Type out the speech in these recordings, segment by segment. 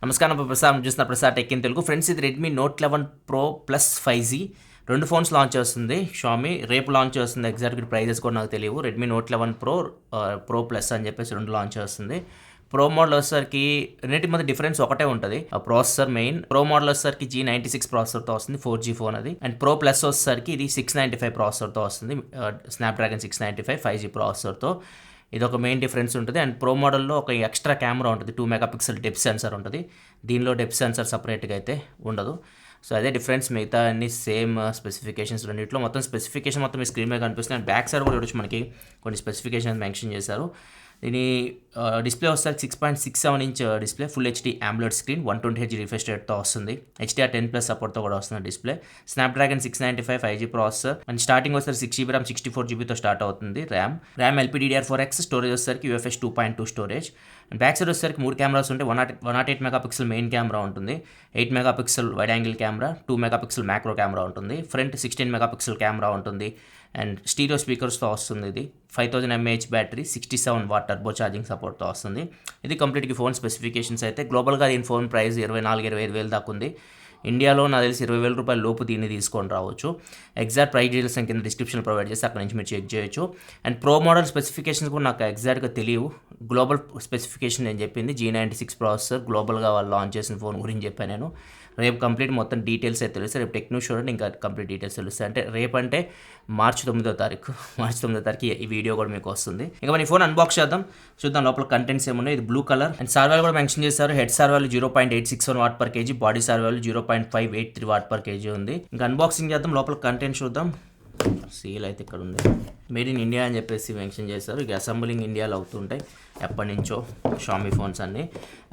నమస్కారం ప్రసాద్ చూస్తున్న Prasad tech in Telugu friends. ఇది Redmi Note 11 pro plus 5G రెండు ఫోన్స్ లాంచ్ చేస్తుంది షామీ. రేపు లాంచ్ చేస్తుంది. ఎగ్జాక్ట్ ప్రైజెస్ కూడా నాకు తెలియవు. రెడ్మీ నోట్ 11 ప్రో ప్లస్ అని చెప్పేసి రెండు లాంచ్ చేస్తుంది. ప్రో మోడల్ వచ్చేసరికి రెండింటి మధ్య డిఫరెన్స్ ఒకటే ఉంటుంది. ఆ ప్రాసెసర్ మెయిన్. ప్రో మోడల్ వచ్చేసరికి G96 ప్రాసెసర్తో వస్తుంది, 4G ఫోన్ అది. అండ్ ప్రో ప్లస్ వచ్చేసరికి ఇది 695 ప్రాసెసర్తో వస్తుంది, స్నాప్డ్రాగన్ 695 5G ప్రాసెసర్తో. ఇది ఒక మెయిన్ డిఫరెన్స్ ఉంటుంది. అండ్ ప్రో మోడల్లో ఒక ఎక్స్ట్రా కెమెరా ఉంటుంది, 2 మెగాపిక్సెల్ డెప్త్ సెన్సర్ ఉంటుంది. దీనిలో డెప్త్ సెన్సర్ సపరేట్గా అయితే ఉండదు. సో అదే డిఫరెన్స్. మిగతా అన్ని సేమ్ స్పెసిఫికేషన్స్ రెండింటిలో. మొత్తం స్పెసిఫికేషన్ మొత్తం మీ స్క్రీన్ మీద కనిపిస్తుంది. అండ్ బ్యాక్ సైడ్ కూడా చూడొచ్చు, మనకి కొన్ని స్పెసిఫికేషన్స్ మెన్షన్ చేశారు. దీని డిస్ప్లే వస్తారు 6.67 inch display, full HD AMOLED screen, 120Hz refresh రేట్తో వస్తుంది. HDR10+ సపోర్ట్తో కూడా వస్తుంది డిస్ప్లే. Snapdragon 695 5G processor. And starting వస్తారు 6GB ర్యామ్ 64GBతో స్టార్ట్ అవుతుంది. RAM LPDDR4X. స్టోరేజ్ వచ్చేసరికి UFS 2.2 storage. And back side వచ్చేసరికి 3 కెమెరాస్ ఉంటాయి. 108 మెగాపిక్సెల్ మెయిన్ కెమెరా ఉంటుంది, 8 megapixel wide angle camera, 2 megapixel macro camera ఉంటుంది. ఫ్రంట్ 16 మెగాపిక్సెల్ కెమెరా ఉంటుంది. అండ్ స్టీరియో స్పీకర్స్తో వస్తుంది. ఇది 5000 mAh battery, 67 what turbo charging సపోర్ట్తో వస్తుంది. ఇది కంప్లీట్గా ఫోన్ స్పెసిఫికేషన్స్ అయితే. గ్లోబల్గా దీని ఫోన్ ప్రైస్ 24-25 దాకా ఉంది. ఇండియాలో నాకు తెలిసి 20,000 రూపాయల లోపు దీన్ని తీసుకొని రావచ్చు. ఎగ్జాక్ట్ ప్రైస్ డీటెయిల్స్ కింద డిస్క్రిప్షన్ ప్రొవైడ్ చేస్తే అక్కడ నుంచి మీరు చెక్ చేయొచ్చు. అండ్ ప్రో మోడల్ స్పెసిఫికేషన్స్ కూడా నాకు ఎగ్జాక్ట్గా తెలియవు. గ్లోబల్ స్పెసిఫికేషన్ నేను చెప్పింది G96 ప్రాసెసర్. గ్లోబల్గా వాళ్ళు లాంచ్ చేసిన ఫోన్ గురించి చెప్పాను నేను. రేపు కంప్లీట్ మొత్తం డీటెయిల్స్ అయితే తెలుస్తాయి. రేపు టెక్ న్యూస్ చూడండి, ఇంకా కంప్లీట్ డీటెయిల్స్ తెలుస్తాయి. అంటే రేపు అంటే మార్చి 9వ తారీఖు ఈ వీడియో కూడా మీకు వస్తుంది. ఇంకా మన ఈ ఫోన్ అన్బాక్స్ చూద్దాం లోపల కంటెంట్స్ ఏమున్నాయి. ఇది blue colour. And sir value కూడా మెన్షన్ చేశారు. Head sir value 0.861 what per KG, body sir value 0.583 what per KG ఉంది. ఇంకా అన్బాక్సింగ్ చేద్దాం, లోపల కంటెంట్ చూద్దాం. సీల్ అయితే ఇక్కడ ఉంది, మేడ్ ఇన్ ఇండియా అని చెప్పేసి మెన్షన్ చేశారు. ఇక అసెంబ్లింగ్ ఇండియాలో అవుతుంటాయి ఎప్పటి నుంచో షామీ ఫోన్స్ అన్నీ.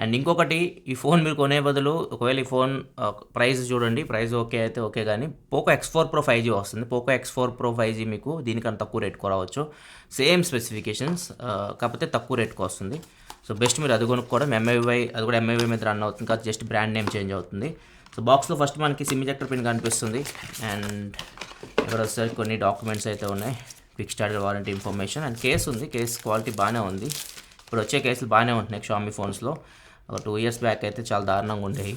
అండ్ ఇంకొకటి, ఈ ఫోన్ మీరు కొనే బదులు ఒకవేళ ఈ ఫోన్ ప్రైస్ చూడండి, ప్రైస్ ఓకే అయితే ఓకే, కానీ పోకో X4 Pro 5G వస్తుంది. పోకో X4 Pro 5G మీకు దీనికన్నా తక్కువ రేట్కి రావచ్చు. సేమ్ స్పెసిఫికేషన్స్, కాకపోతే తక్కువ రేట్కి వస్తుంది. సో బెస్ట్ మీరు అది కొనుక్కోవడం. అది కూడా MIUI మీద రన్ అవుతుంది, కాదు జస్ట్ బ్రాండ్ నేమ్ చేంజ్ అవుతుంది. సో బాక్స్లో ఫస్ట్ మనకి సిమ్ ఇంజెక్టర్ పిన్ కనిపిస్తుంది. అండ్ ఇక్కడ వచ్చేసరికి కొన్ని డాక్యుమెంట్స్ అయితే ఉన్నాయి, quick start warranty information. And case ఉంది. కేస్ క్వాలిటీ బాగానే ఉంది. ఇప్పుడు వచ్చే కేసులు బాగానే ఉంటున్నాయి షామీ ఫోన్స్లో. ఒక 2 years బ్యాక్ అయితే చాలా దారుణంగా ఉండేవి.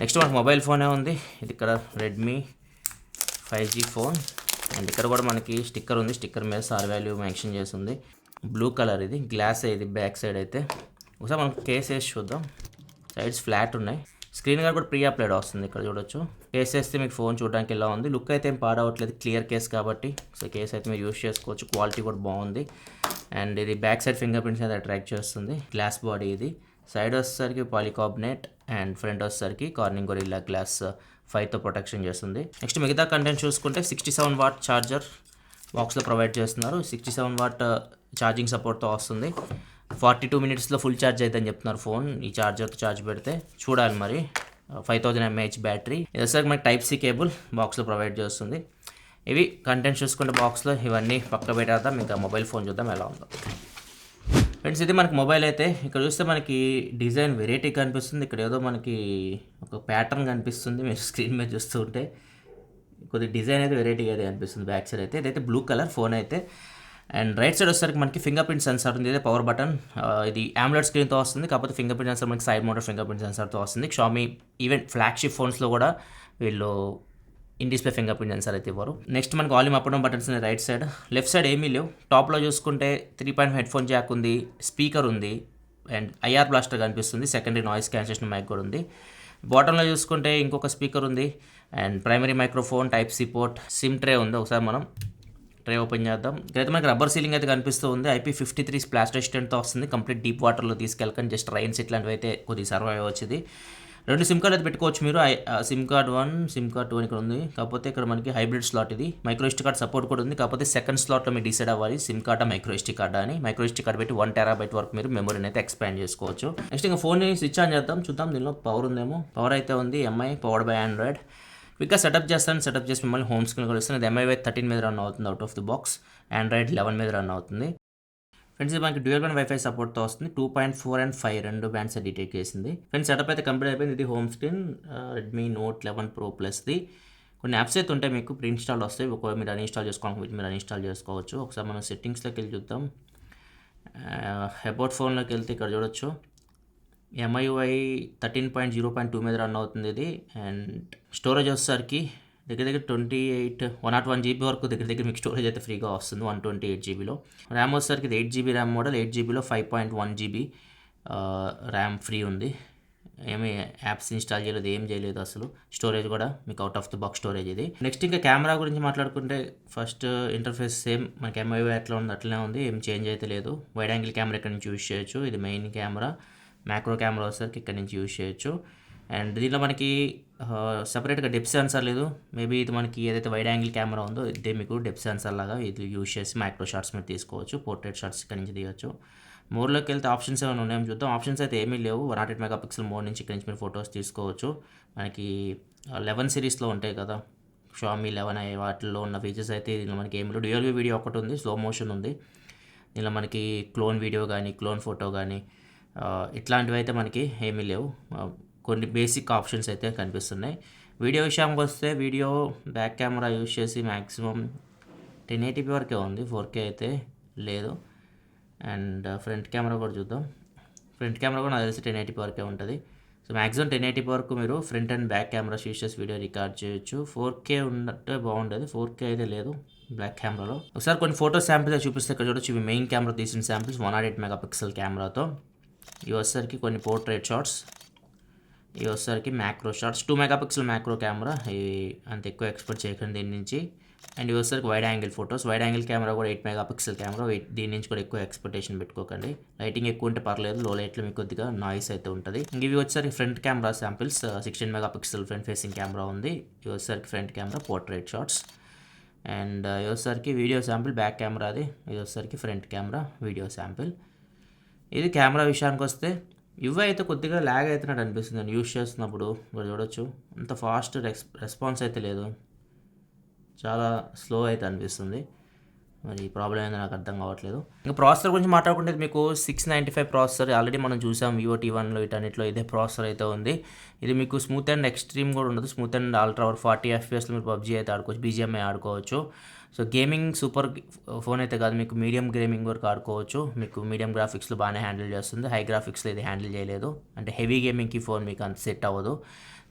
నెక్స్ట్ మనకు మొబైల్ ఫోనే ఉంది. ఇది ఇక్కడ రెడ్మీ 5G ఫోన్. అండ్ ఇక్కడ కూడా మనకి స్టిక్కర్ ఉంది. స్టిక్కర్ మీద సార్ వాల్యూ మెన్షన్ చేస్తుంది. Blue colour. ఇది గ్లాస్ ఇది బ్యాక్ సైడ్ అయితే. ఒకసారి మనం కేస్ వేసి చూద్దాం. సైడ్స్ ఫ్లాట్ ఉన్నాయి. స్క్రీన్ గార్డ్ కూడా ప్రీ అప్లైడ్ వస్తుంది, ఇక్కడ చూడొచ్చు. కేస్ వేస్తే మీకు ఫోన్ చూడడానికి ఇలా ఉంది. లుక్ అయితే ఏం పాడవట్లేదు, క్లియర్ కేస్ కాబట్టి. సో కేస్ అయితే మీరు యూస్ చేసుకోవచ్చు. క్వాలిటీ కూడా బాగుంది. అండ్ ఇది బ్యాక్ సైడ్ ఫింగర్ ప్రింట్స్ అయితే అట్రాక్ట్ చేస్తుంది. గ్లాస్ బాడీ ఇది. సైడ్ వచ్చేసరికి పాలికార్బనేట్. అండ్ ఫ్రంట్ వచ్చేసరికి కార్నింగ్ గొరిల్లా గ్లాస్ 5తో ప్రొటెక్షన్ చేస్తుంది. నెక్స్ట్ మిగతా కంటెంట్ చూసుకుంటే 67 వాట్ ఛార్జర్ బాక్స్లో ప్రొవైడ్ చేస్తున్నారు. 67 వాట్ ఛార్జింగ్ సపోర్ట్తో వస్తుంది. 42 minutesలో ఫుల్ ఛార్జ్ అయితే అని చెప్తున్నారు ఫోన్. ఈ ఛార్జర్తో ఛార్జ్ పెడితే చూడాలి మరి. 5000 mAh బ్యాటరీ. ఇది వచ్చేసరికి మనకి Type-C కేబుల్ బాక్స్లో ప్రొవైడ్ చేస్తుంది. ఇవి కంటెంట్ చూసుకుంటే బాక్స్లో ఇవన్నీ పక్క పెట్టేద్దాం. ఇంకా మొబైల్ ఫోన్ చూద్దాం ఎలా ఉందో. ఫ్రెండ్స్ ఇది మనకి మొబైల్ అయితే. ఇక్కడ చూస్తే మనకి డిజైన్ వెరైటీ కనిపిస్తుంది. ఇక్కడ ఏదో మనకి ఒక ప్యాటర్న్ కనిపిస్తుంది మీరు స్క్రీన్ మీద చూస్తూ ఉంటే. కొద్ది డిజైన్ అయితే వెరైటీగా అయితే అనిపిస్తుంది బ్యాక్ సైడ్ అయితే. ఇదైతే బ్లూ కలర్ ఫోన్ అయితే. అండ్ రైట్ సైడ్ వచ్చేసరికి మనకి ఫింగర్ ప్రింట్ సెన్సార్ ఉంది. ఇదే పవర్ బటన్. ఇది AMOLED స్క్రీన్తో వస్తుంది, కాకపోతే ఫింగర్ ప్రింట్ సెన్సార్ మనకి సైడ్ మౌంటెడ్ ఫింగర్ ప్రింట్ సెన్సార్తో వస్తుంది. షామీ ఈవెన్ ఫ్లాగ్షిప్ ఫోన్స్లో కూడా వీళ్ళు in display finger print censor అయితే ఇవ్వరు. నెక్స్ట్ మనకి వాల్యూమ్ అప్ డౌన్ బటన్స్ ఉన్నాయి రైట్ సైడ్. లెఫ్ట్ సైడ్ ఏమీ లేవు. టాప్లో చూసుకుంటే 3.5 హెడ్ఫోన్ జాక్ ఉంది, స్పీకర్ ఉంది. అండ్ IR బ్లాస్టర్ కనిపిస్తుంది. సెకండరీ నాయిస్ క్యాన్సిలేషన్ మైక్ కూడా ఉంది. బాటంలో చూసుకుంటే ఇంకొక స్పీకర్ ఉంది. And primary microphone, Type-C port, SIM tray ఉంది. ఒకసారి మనం ట్రే ఓపెన్ చేద్దాం. ఇక్కడైతే మనకి రబ్బర్ సీలింగ్ అయితే కనిపిస్తూ ఉంది. IP53 స్ప్లాష్ రెసిస్టెంట్తో వస్తుంది. కంప్లీట్ డీప్ వాటర్లో తీసుకెళ్ళకండి, జస్ట్ రైన్స్ ఇట్లాంటివి అయితే కొద్దిగా సర్వైవ్ వచ్చింది. 2 సిమ్ కార్డ్ అయితే పెట్టుకోవచ్చు మీరు. సిమ్ కార్డ్ 1, సిమ్ కార్డ్ 2 ఇక్కడ ఉంది. కాకపోతే ఇక్కడ మనకి హైబ్రిడ్ స్లాట్. ఇది మైక్రో SD కార్డ్ సపోర్ట్ కూడా ఉంది, కాకపోతే సెకండ్ స్లాట్లో మీరు డిసైడ్ అవ్వాలి సిమ్ కార్డా మైక్రో SD కార్డా అని. మైక్రో SD కార్డ్ పెట్టి 1 TB వరకు మీరు మెమరీని అయితే ఎక్స్పాండ్ చేసుకోవచ్చు. నెక్స్ట్ ఇంకా ఫోన్ని స్విచ్ ఆన్ చేద్దాం, చూద్దాం దీనిలో పవర్ ఉందేమో. పవర్ అయితే ఉంది. MI powered by Android. క్విక్గా సెటప్ చేసి మిమ్మల్ని హోమ్ స్క్రీన్ కూడా ఇస్తుంది. ఇది MIUI 13 మీద రన్ అవుతుంది out of the box. Android 11 మీద రన్ అవుతుంది. ఫ్రెండ్స్ ఇది మనకి డ్యూయల్ బ్యాండ్ వైఫై సపోర్ట్తో వస్తుంది. 2.4 and 5 రెండు బ్యాండ్స్ డిటెక్ట్ చేసింది. ఫ్రెండ్స్ సెటప్ అయితే కంప్లీట్ అయిపోయింది. ఇది home screen Redmi Note 11 pro ప్లస్ది. కొన్ని యాప్స్ అయితే ఉంటాయి మీకు ప్రీ ఇన్స్టాల్ వస్తాయి. ఒకవేళ మీరు అన్ఇన్స్టాల్ చేసుకోవాలి, మీరు అన్ఇన్స్టాల్ చేసుకోవచ్చు. ఒకసారి మనం సెట్టింగ్స్లోకి వెళ్ళి చూద్దాం. అబౌట్ ఫోన్లోకి వెళ్తే ఇక్కడ చూడొచ్చు MIUI 13.0.2 మీద రన్ అవుతుంది ఇది. అండ్ స్టోరేజ్ వచ్చేసరికి దగ్గర 101 GB వరకు దగ్గర మీకు స్టోరేజ్ అయితే ఫ్రీగా వస్తుంది 128 GBలో. ర్యామ్ వచ్చేసరికి ఇది 8 GB RAM model, 8 GBలో 5.1 GB RAM free ఉంది. ఏమీ యాప్స్ ఇన్స్టాల్ చేయలేదు, ఏం చేయలేదు అసలు. స్టోరేజ్ కూడా మీకు out of the box storage ఇది. నెక్స్ట్ ఇంకా కెమెరా గురించి మాట్లాడుకుంటే ఫస్ట్ ఇంటర్ఫేస్ సేమ్ మనకి MIUI ఎట్లా ఉంది అట్లనే ఉంది, ఏం చేంజ్ అయితే లేదు. వైడ్ యాంగిల్ కెమెరా ఇక్కడ నుంచి యూజ్ చేయొచ్చు, ఇది మెయిన్ కెమెరా. మ్యాక్రో కెమెరా వచ్చేసరికి ఇక్కడ నుంచి యూజ్ చేయొచ్చు. అండ్ దీంట్లో మనకి సపరేట్గా డెప్త్ సెన్సార్ లేదు. మేబీ ఇది మనకి ఏదైతే వైడ్ యాంగిల్ కెమెరా ఉందో ఇదే మీకు డెప్త్ సెన్సార్ లాగా ఇది యూజ్ చేసి మైక్రో షాట్స్ మీరు తీసుకోవచ్చు, పోర్ట్రేట్ షాట్స్ ఇక్కడ నుంచి తీయచ్చు. మోడ్లోకి వెళ్తే ఆప్షన్స్ ఏమైనా ఉన్నాయో చూద్దాం. ఆప్షన్స్ అయితే ఏమీ లేవు. 108 మెగాపిక్సెల్ మోడ్ నుంచి ఇక్కడ నుంచి మీరు ఫొటోస్ తీసుకోవచ్చు. మనకి 11 సిరీస్లో ఉంటాయి కదా, షామీ 11 వాటిల్లో ఉన్న ఫీచర్స్ అయితే దీనిలో మనకి ఏమి లేవు. డ్యూయల్ వ్యూ వీడియో ఒకటి ఉంది, స్లో మోషన్ ఉంది. దీనిలో మనకి క్లోన్ వీడియో కానీ క్లోన్ ఫోటో కానీ ఇట్లాంటివి అయితే మనకి ఏమీ లేవు. కొన్ని బేసిక్ ఆప్షన్స్ అయితే కనిపిస్తున్నాయి. వీడియో విషయానికి వస్తే వీడియో బ్యాక్ కెమెరా యూజ్ చేసి మ్యాక్సిమం 1080p వరకే ఉంది, 4K అయితే లేదు. అండ్ ఫ్రంట్ కెమెరా కూడా చూద్దాం. ఫ్రంట్ కెమెరా కూడా నాకు తెలిసి 1080p వరకే ఉంటుంది. సో మ్యాక్సిమం 1080p వరకు మీరు front and back camera use చేసి వీడియో రికార్డ్ చేయొచ్చు. 4K ఉన్నట్టే బాగుండేది, 4K అయితే లేదు బ్యాక్ కెమెరాలో. ఒకసారి కొన్ని ఫోటో శాంపిల్స్ చూపిస్తే ఇక్కడ చూడొచ్చు. ఇవి మెయిన్ కెమెరా తీసిన శాంపిల్స్ 108 మెగాపిక్సెల్ కెమెరాతో. ఇవి వచ్చేసరికి కొన్ని పోర్ట్రేట్ షాట్స్, ఇవి వచ్చేసరికి macro shots. 2 megapixel macro camera, ఇవి అంత ఎక్కువ ఎక్స్పెక్ట్ చేయకండి దీని నుంచి. అండ్ ఇవి వచ్చేసరికి wide angle photos. Wide angle camera కూడా 8 మెగాపిక్సెల్ కెమెరా, దీని నుంచి కూడా ఎక్కువ ఎక్స్పెక్టేషన్ పెట్టుకోకండి. లైటింగ్ ఎక్కువ ఉంటే పర్లేదు, లో లైట్లో మీకు కొద్దిగా నాయిస్ అయితే ఉంటుంది. ఇంక ఇవి వచ్చేసరికి front camera samples. 16 megapixel front facing camera ఉంది. ఇవి వచ్చేసరికి front camera portrait shots. And ఇవి వచ్చేసరికి వీడియో శాంపిల్ బ్యాక్ కెమెరాది. ఇది వచ్చేసరికి ఫ్రంట్ కెమెరా వీడియో శాంపిల్. ఇది కెమెరా విషయానికి వస్తే ఇవి అయితే కొద్దిగా ల్యాగ్ అవుతున్నట్టు అనిపిస్తుంది నేను యూజ్ చేస్తున్నప్పుడు. మీరు చూడొచ్చు అంత ఫాస్ట్ రెస్పాన్స్ అయితే లేదు, చాలా స్లో అయితే అనిపిస్తుంది. మరి ఈ ప్రాబ్లం ఏందో నాకు అర్థం కావట్లేదు. ఇంకా ప్రాసెసర్ గురించి మాట్లాడుకుంటే మీకు 695 ప్రాసెసర్ ఆల్రెడీ మనం చూసాం వివో T1లో, వీటన్నిటిలో ఇదే ప్రాసెసర్ అయితే ఉంది. ఇది మీకు స్మూత్ అండ్ ఎక్స్ట్రీమ్ కూడా ఉండదు, స్మూత్ అండ్ అల్ట్రా 40 FPSలో మీరు PUBG అయితే ఆడుకోవచ్చు, BGMI ఆడుకోవచ్చు. సో గేమింగ్ సూపర్ ఫోన్ అయితే కాదు, మీకు మీడియం గేమింగ్ వరకు ఆడుకోవచ్చు. మీకు మీడియం గ్రాఫిక్స్లో బాగానే హ్యాండిల్ చేస్తుంది, హై గ్రాఫిక్స్లో ఇది హ్యాండిల్ చేయలేదు. అంటే హెవీ గేమింగ్కి ఫోన్ మీకు అంత సెట్ అవ్వదు,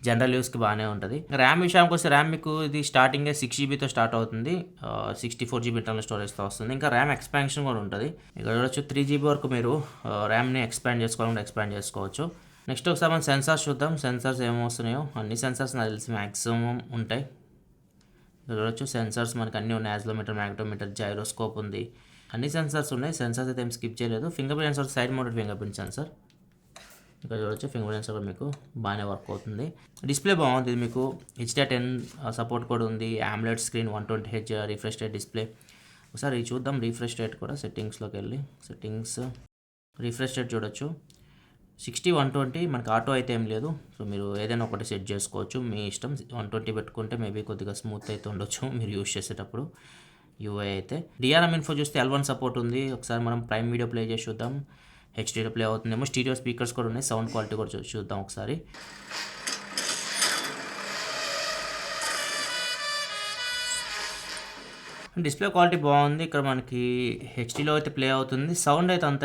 జనరల్ యూస్కి బాగానే ఉంటుంది. ర్యామ్ విషయానికి వస్తే ర్యామ్ మీకు ఇది స్టార్టింగే 6 GBతో స్టార్ట్ అవుతుంది, 64 GB ఇంటర్నల్ స్టోరేజ్తో వస్తుంది. ఇంకా ర్యామ్ ఎక్స్పాన్షన్ కూడా ఉంటుంది. ఇక్కడ చూడొచ్చు 3 GB వరకు మీరు ర్యామ్ని ఎక్స్పాండ్ చేసుకోవచ్చు. నెక్స్ట్ ఒకసారి మనం సెన్సార్స్ చూద్దాం. సెన్సార్స్ ఏమొస్తున్నాయో అన్ని సెన్సార్స్ నాకు తెలిసి మ్యాక్సిమం ఉంటాయి. చూడొచ్చు సెన్సార్స్ మనకి అన్నీ ఉన్నాయి. యాక్సిలరోమీటర్, మ్యాగ్నెటోమీటర్, జైరోస్కోప్ ఉంది, అన్ని సెన్సార్స్ ఉన్నాయి. సెన్సార్స్ అయితే ఏం స్కిప్ చేయలేదు. Finger print censor, side mounted finger print censor. ఇక్కడ చూడొచ్చు ఫింగర్ ప్రింట్ సెన్సార్ మీకు బాగానే వర్క్ అవుతుంది. డిస్ప్లే బాగుంది, ఇది మీకు HDR10 సపోర్ట్ కూడా ఉంది. AMOLED screen, 120Hz refresh rate display. ఒకసారి చూద్దాం రిఫ్రెష్ రేట్ కూడా. సెట్టింగ్స్లోకి వెళ్ళి సెట్టింగ్స్ రిఫ్రెష్ రేట్ చూడొచ్చు 60, 120. మనకి ఆటో అయితే ఏం లేదు, సో మీరు ఏదైనా ఒకటి సెట్ చేసుకోవచ్చు, మీ ఇష్టం. 120 పెట్టుకుంటే మేబీ కొద్దిగా స్మూత్ అయితే ఉండొచ్చు మీరు యూజ్ చేసేటప్పుడు. UI అయితే DRM ఇన్ఫో చూస్తే L1 సపోర్ట్ ఉంది. ఒకసారి మనం ప్రైమ్ వీడియో ప్లే చేసి చూద్దాం. HDలో ప్లే అవుతుందేమో. స్టీరియో స్పీకర్స్ కూడా ఉన్నాయి. సౌండ్ క్వాలిటీ కూడా చూద్దాం ఒకసారి. డిస్ప్లే క్వాలిటీ బాగుంది. ఇక్కడ మనకి హెచ్డీలో అయితే ప్లే అవుతుంది. సౌండ్ అయితే అంత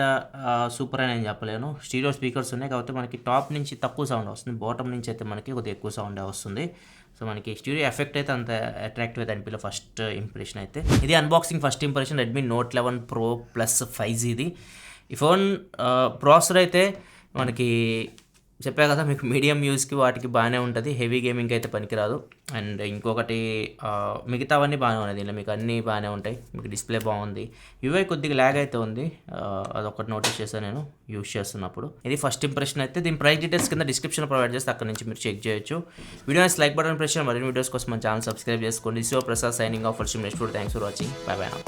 సూపర్ అని నేను చెప్పలేను. స్టీరియో స్పీకర్స్ ఉన్నాయి కాబట్టి మనకి టాప్ నుంచి తక్కువ సౌండ్ వస్తుంది, బాటమ్ నుంచి అయితే మనకి కొద్దిగా ఎక్కువ సౌండ్ వస్తుంది. సో మనకి స్టీరియో ఎఫెక్ట్ అయితే అంత అట్రాక్టివ్ అయితే అనిపించలేదు ఫస్ట్ ఇంప్రెషన్ అయితే. ఇది unboxing first impression Redmi Note 11 Pro Plus 5G ఇది. ఈ ఫోన్ ప్రాసెసర్ అయితే మనకి చెప్పా కదా మీకు మీడియం యూస్కి వాటికి బాగానే ఉంటుంది, హెవీ గేమింగ్కి అయితే పనికిరాదు. అండ్ ఇంకొకటి మిగతావన్నీ బాగానే ఉన్నాయి, దీనిలో మీకు అన్నీ బాగానే ఉంటాయి. మీకు డిస్ప్లే బాగుంది. UI కొద్దిగా ల్యాగ్ అయితే ఉంది, అదొకటి నోటీస్ చేశాను నేను యూస్ చేస్తున్నప్పుడు. ఇది ఫస్ట్ ఇంప్రెషన్ అయితే. దీని ప్రైస్ డీటెయిల్స్ కింద డిస్క్రిప్షన్ ప్రొవైడ్ చేస్తే అక్కడ నుంచి మీరు చెక్ చేయొచ్చు. వీడియో లైక్ బటన్ ప్రెస్ చేయండి. మరిన్ని వీడియోస్ కోసం మన ఛానల్ సబ్స్క్రైబ్ చేసుకోండి. So Prasad signing off for next video. Thanks for watching. By by now.